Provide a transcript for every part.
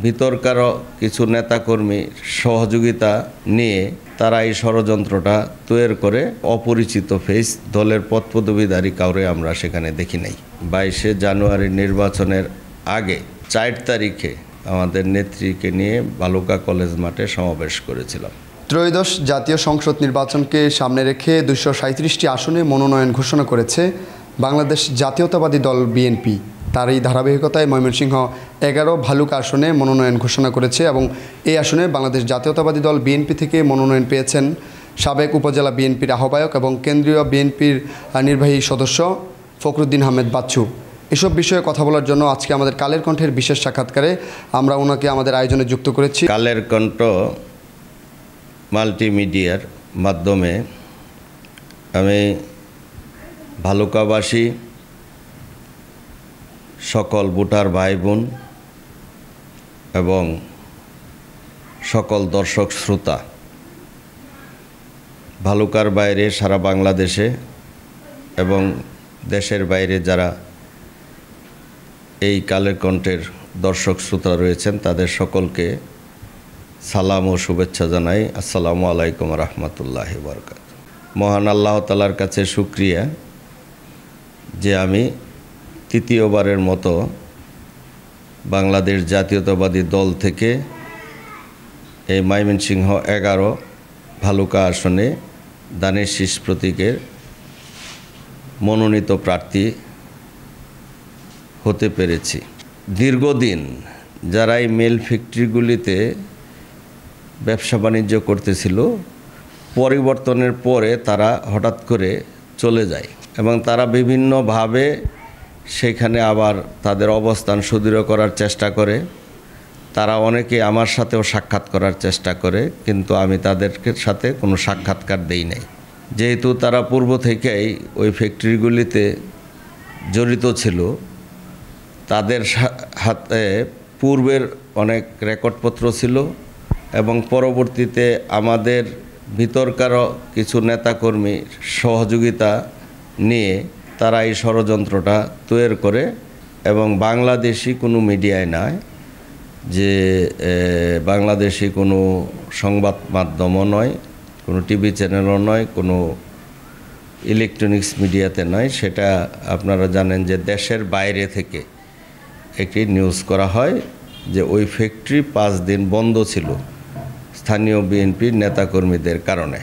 ভিতরকার কিছু নেতাকর্মী সহযোগিতা নিয়ে তারা এই ষড়যন্ত্রটা তৈরি করে অপরিচিত ফেস দলের পদপদবীধারী কাউরে আমরা সেখানে দেখি নাই। 22শে জানুয়ারি নির্বাচনের আগে 4 তারিখে আমাদের নেত্রীকে নিয়ে বালুকা কলেজ মাঠে সমাবেশ করেছিলাম। ত্রয়োদশ জাতীয় সংসদ নির্বাচনকে সামনে রেখে 237টি আসনে মনোনয়ন ঘোষণা করেছে বাংলাদেশ জাতীয়তাবাদী দল বিএনপি। তার এই ধারাবাহিকতায় ময়মনসিংহ 11 ভালুকা আসনে মনোনয়ন ঘোষণা করেছে এবং এই আসনে বাংলাদেশ জাতীয়তাবাদী দল বিএনপি থেকে মনোনয়ন পেয়েছেন সাবেক উপজেলা বিএনপির আহ্বায়ক এবং কেন্দ্রীয় বিএনপির নির্বাহী সদস্য ফখরুদ্দিন আহমেদ বাচ্চু। এসব বিষয়ে কথা বলার জন্য আজকে আমাদের কালের কণ্ঠের বিশেষ সাক্ষাৎকারে আমরা ওনাকে আমাদের আয়োজনে যুক্ত করেছি। কালের কণ্ঠ মাল্টিমিডিয়ার মাধ্যমে আমি ভালুকাবাসী সকল ভোটার ভাই বোন এবং সকল দর্শক শ্রোতা ভালুকার বাইরে সারা বাংলাদেশে এবং দেশের বাইরে যারা এই কালের কণ্ঠের দর্শক শ্রোতা রয়েছেন তাদের সকলকে সালাম ও শুভেচ্ছা জানাই। আসসালামু আলাইকুম রহমতুল্লাহি ওয়া বারাকাতুহু। মহান আল্লাহ তাআলার কাছে শুকরিয়া যে আমি তৃতীয়বারের মতো বাংলাদেশ জাতীয়তাবাদী দল থেকে এই ময়মনসিংহ 11 ভালুকা আসনে দানের শীষ প্রতীকের মনোনীত প্রার্থী হতে পেরেছি। দীর্ঘদিন যারা এই মেল ফ্যাক্টরিগুলিতে ব্যবসা বাণিজ্য করতেছিল, পরিবর্তনের পরে তারা হঠাৎ করে চলে যায় এবং তারা বিভিন্নভাবে সেখানে আবার তাদের অবস্থান সুদৃঢ় করার চেষ্টা করে। তারা অনেকে আমার সাথেও সাক্ষাৎ করার চেষ্টা করে, কিন্তু আমি তাদের সাথে কোনো সাক্ষাৎকার দেই নাই। যেহেতু তারা পূর্ব থেকেই ওই ফ্যাক্টরিগুলিতে জড়িত ছিল, তাদের হাতে পূর্বের অনেক রেকর্ডপত্র ছিল এবং পরবর্তীতে আমাদের ভিতরকারও কিছু নেতাকর্মী সহযোগিতা নিয়ে তারা এই ষড়যন্ত্রটা তৈরি করে এবং বাংলাদেশি কোনো মিডিয়ায় নয়, যে বাংলাদেশি কোনো সংবাদ মাধ্যমও নয়, কোনো টিভি চ্যানেলও নয়, কোনো ইলেকট্রনিক্স মিডিয়াতে নয়, সেটা আপনারা জানেন যে দেশের বাইরে থেকে একটি নিউজ করা হয় যে ওই ফ্যাক্টরি 5 দিন বন্ধ ছিল স্থানীয় বিএনপির নেতাকর্মীদের কারণে।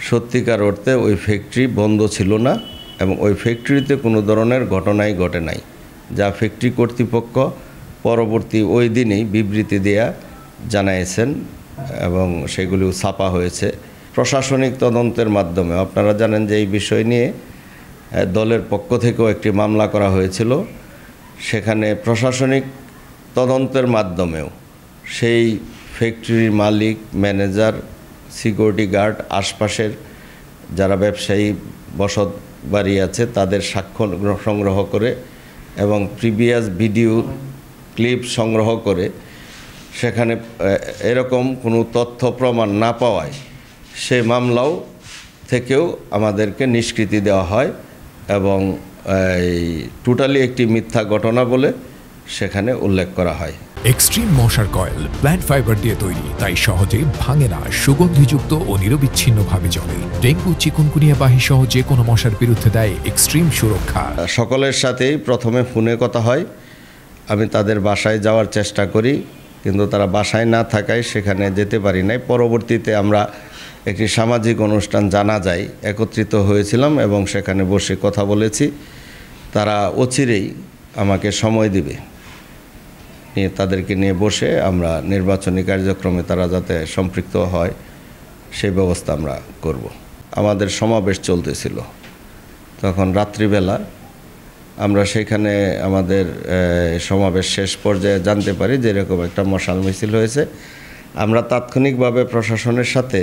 সত্যিকার অর্থে ওই ফ্যাক্টরি বন্ধ ছিল না এবং ওই ফ্যাক্টরিতে কোনো ধরনের ঘটনাই ঘটে নাই, যা ফ্যাক্টরি কর্তৃপক্ষ পরবর্তী ওই দিনেই বিবৃতি দেয়া জানিয়েছেন এবং সেগুলিও ছাপা হয়েছে প্রশাসনিক তদন্তের মাধ্যমে। আপনারা জানেন যে এই বিষয় নিয়ে দলের পক্ষ থেকেও একটি মামলা করা হয়েছিল। সেখানে প্রশাসনিক তদন্তের মাধ্যমেও সেই ফ্যাক্টরির মালিক, ম্যানেজার, সিকিউরিটি গার্ড, আশপাশের যারা ব্যবসায়ী বসত বাড়ি আছে তাদের সাক্ষ্য সংগ্রহ করে এবং প্রিভিয়াস ভিডিও ক্লিপ সংগ্রহ করে সেখানে এরকম কোনো তথ্য প্রমাণ না পাওয়ায় সে মামলাও থেকেও আমাদেরকে নিষ্কৃতি দেওয়া হয় এবং টোটালি একটি মিথ্যা ঘটনা বলে সেখানে উল্লেখ করা হয়। এক্সট্রিম মশার কয়েল প্ল্যান্ট ফাইবার দিয়ে তৈরি, তাই সহজে ভাঙে না, সুগন্ধিযুক্ত ও নিরবিচ্ছিন্নভাবে জ্বলে। ডেঙ্গু, চিকুনগুনিয়া বাহি সহ যে কোনো মশার বিরুদ্ধে দেয় এক্সট্রিম সুরক্ষা। সকলের সাথেই প্রথমে ফোনে কথা হয়, আমি তাদের বাসায় যাওয়ার চেষ্টা করি, কিন্তু তারা বাসায় না থাকায় সেখানে যেতে পারি নাই। পরবর্তীতে আমরা একটি সামাজিক অনুষ্ঠান জানাজায় একত্রিত হয়েছিলাম এবং সেখানে বসে কথা বলেছি। তারা অচিরেই আমাকে সময় দিবে, তাদেরকে নিয়ে বসে আমরা নির্বাচনী কার্যক্রমে তারা যাতে সম্পৃক্ত হয় সেই ব্যবস্থা আমরা করব। আমাদের সমাবেশ চলতেছিল, তখন রাত্রিবেলা আমরা সেখানে আমাদের সমাবেশ শেষ পর্যায়ে জানতে পারি যে এরকম একটা মশাল মিছিল হয়েছে। আমরা তাৎক্ষণিকভাবে প্রশাসনের সাথে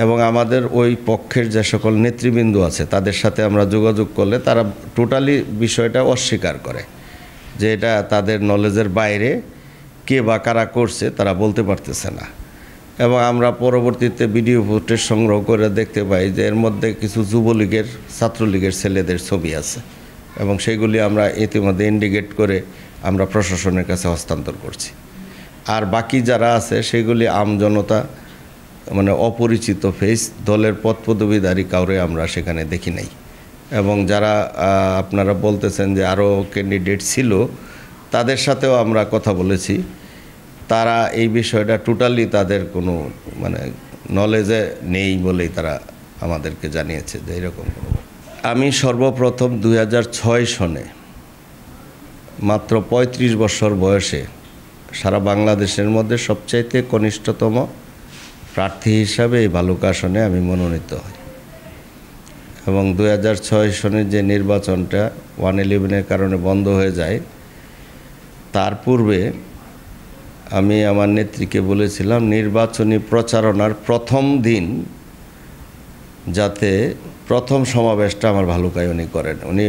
এবং আমাদের ওই পক্ষের যে সকল নেতৃবৃন্দ আছে তাদের সাথে আমরা যোগাযোগ করলে তারা টোটালি বিষয়টা অস্বীকার করে যে এটা তাদের নলেজের বাইরে, কে বা কারা করছে তারা বলতে পারতেছে না। এবং আমরা পরবর্তীতে ভিডিও ফুটেজ সংগ্রহ করে দেখতে পাই যে এর মধ্যে কিছু যুবলীগের, ছাত্রলীগের ছেলেদের ছবি আছে এবং সেগুলি আমরা ইতিমধ্যে ইন্ডিকেট করে আমরা প্রশাসনের কাছে হস্তান্তর করছি আর বাকি যারা আছে সেগুলি আমজনতা, মানে অপরিচিত ফেস, দলের পদপদবীধারী কাউরে আমরা সেখানে দেখি নাই। এবং যারা আপনারা বলতেছেন যে আরও ক্যান্ডিডেট ছিল, তাদের সাথেও আমরা কথা বলেছি। তারা এই বিষয়টা টোটালি তাদের কোনো মানে নলেজে নেই বলেই তারা আমাদেরকে জানিয়েছে যে এরকম কোনো। আমি সর্বপ্রথম 2006 সনে মাত্র 35 বছর বয়সে সারা বাংলাদেশের মধ্যে সবচাইতে কনিষ্ঠতম প্রার্থী হিসাবে এই ভালুকা আসনে আমি মনোনীত হই। এবং 2006 সনের যে নির্বাচনটা 111-এর কারণে বন্ধ হয়ে যায়, তার পূর্বে আমি আমার নেত্রীকে বলেছিলাম নির্বাচনী প্রচারণার প্রথম দিন যাতে প্রথম সমাবেশটা আমার ভালুকায় উনি করেন। উনি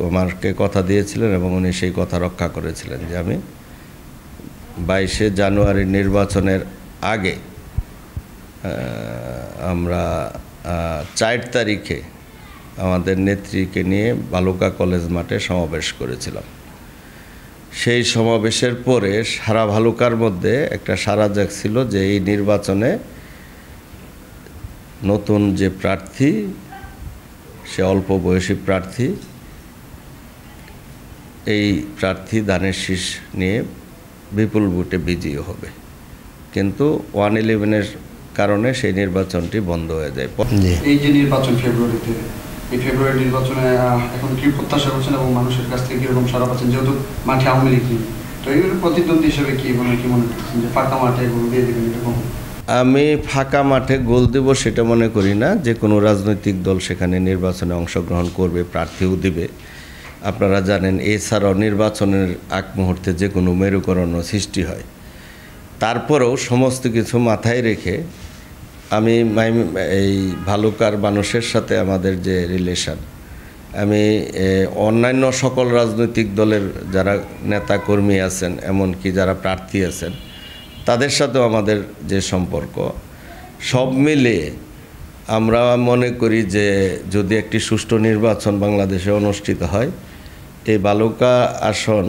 আমাকে কথা দিয়েছিলেন এবং উনি সেই কথা রক্ষা করেছিলেন যে আমি 22শে জানুয়ারি নির্বাচনের আগে আমরা 4 তারিখে আমাদের নেত্রীকে নিয়ে ভালুকা কলেজ মাঠে সমাবেশ করেছিলাম। সেই সমাবেশের পরে সারা ভালুকার মধ্যে একটা সাড়া জাগছিল যে এই নির্বাচনে নতুন যে প্রার্থী, সে অল্প বয়সী প্রার্থী, এই প্রার্থী ধানের শীষ নিয়ে বিপুল ভোটে বিজয়ী হবে। কিন্তু 111-এর কারণে সেই নির্বাচনটি বন্ধ হয়ে যায়। এই যে নির্বাচন ফেব্রুয়ারিতে, এই ফেব্রুয়ারি নির্বাচনে এখন কি প্রত্যাশা করছেন এবং মানুষের কাছ থেকে কীরকম সাড়া পাচ্ছেন? যেহেতু মাঠে আওয়ামী লীগ নেই, তো এই প্রতিদ্বন্দ্বী হিসেবে কি মনে করছেন যে ফাঁকা মাঠে গোল দিয়ে দেবেন এরকম? আমি ফাঁকা মাঠে গোল দেব সেটা মনে করি না। যে কোনো রাজনৈতিক দল সেখানে নির্বাচনে অংশগ্রহণ করবে, প্রার্থীও দিবে। আপনারা জানেন এছাড়াও নির্বাচনের আগ মুহূর্তে যে কোনো মেরুকরণ সৃষ্টি হয়। তারপরেও সমস্ত কিছু মাথায় রেখে আমি এই ভালুকার মানুষের সাথে আমাদের যে রিলেশন, আমি অন্যান্য সকল রাজনৈতিক দলের যারা নেতা কর্মী আছেন, এমনকি যারা প্রার্থী আছেন, তাদের সাথেও আমাদের যে সম্পর্ক, সব মিলে আমরা মনে করি যে যদি একটি সুষ্ঠু নির্বাচন বাংলাদেশে অনুষ্ঠিত হয়, এই ভালুকা আসন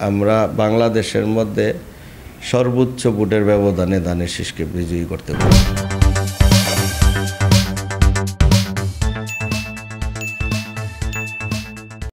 আমরা বাংলাদেশের মধ্যে সর্বোচ্চ ভোটের ব্যবধানে ধানের শীষকে বিজয়ী করতে পারি।